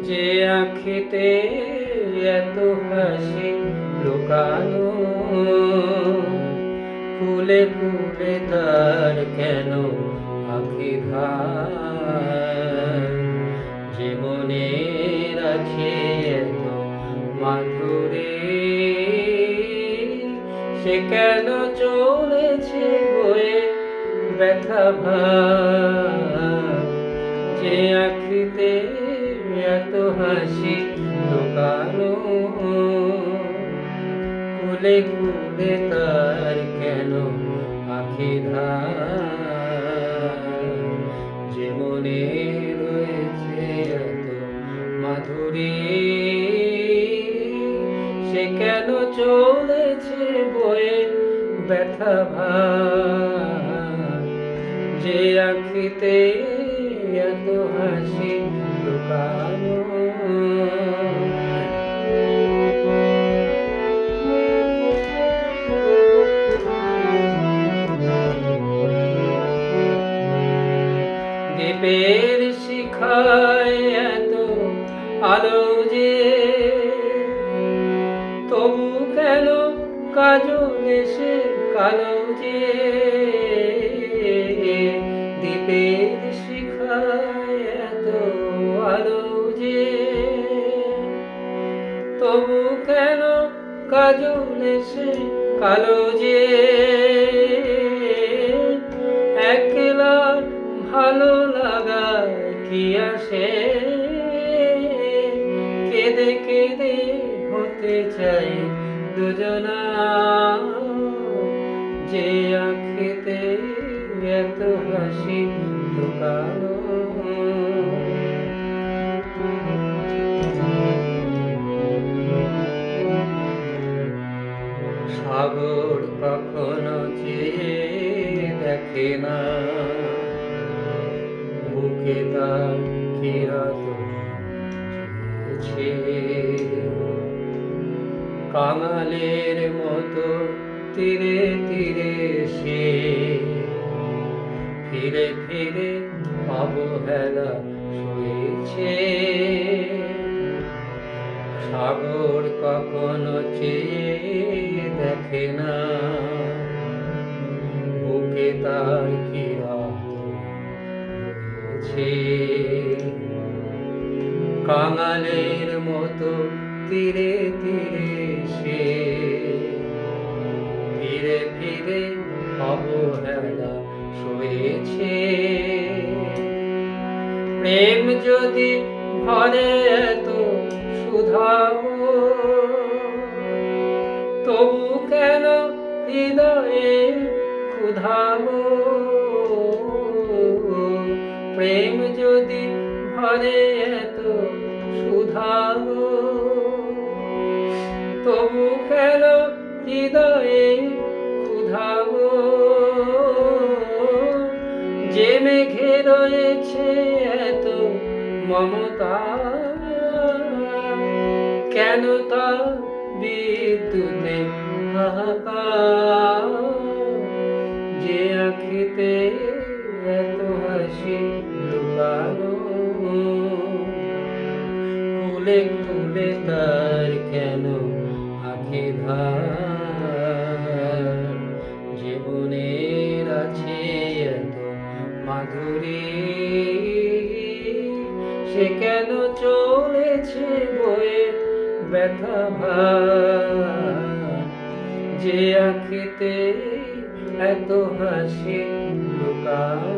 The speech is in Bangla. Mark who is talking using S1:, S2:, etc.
S1: যে আঁখিতে এত হাসি লুকানো, কুলে কুলে তার কেন আঁখি ধার? যে মনের আছে এত মাধুরী, সে কেন চলেছে বয়ে ব্যথা ভার? যে আঁখিতে এত হাসি লুকানো, কুলে কুলে তার কেন আঁখি ধার? যে মনে রয়েছে এত মাধুরী, সে কেন চলেছে বয়ে ব্যথা ভার? যে আঁখিতে এত হাসি লুকানো। দ্বীপের শিখায় এত আলো যে, তবু কেন কাজল এসে কালো যে? দ্বীপের শিখায় এত আলো যে, তবু কেন কাজল এসে কালো যে? একলা ভালো লাগায় কি আসে? কেঁদে কেঁদে হতে চাই দুজনা। যে আঁখিতে এত হাসি লুকানো। সাগর কখনো চেয়ে দেখে না, বুকে তার কিরাত কাঙালের মতো তীরে তীরে সে ফিরে ফিরে অবহেলা শুয়েছে। সাগর কখনো চেয়ে দেখে না, বুকে তার কিরাত রয়েছে। কাঙালের মতো তীরে তীরে সে ফিরে ফিরে অবহেলা শুয়েছে। প্রেম যদি ভরে এত শুধাবো, তবু কেন হৃদয়ে ক্ষুধাবো? প্রেম যদি ভরে এত শুধাবো, তবু কেন হৃদয়ে ক্ষুধাবো? যে মেঘে রয়েছে এত মমতা, কেন তা বিদ্যুতে হাহাকার? যে আঁখিতে এত হাসি লুকানো, কুলে কুলে তার কেন আঁখি ধার? যে মনের আছে এত মাধুরী, সে কেন চলেছে বয়ে ব্যথা ভার? যে আঁখিতে এত হাসি লুকানো।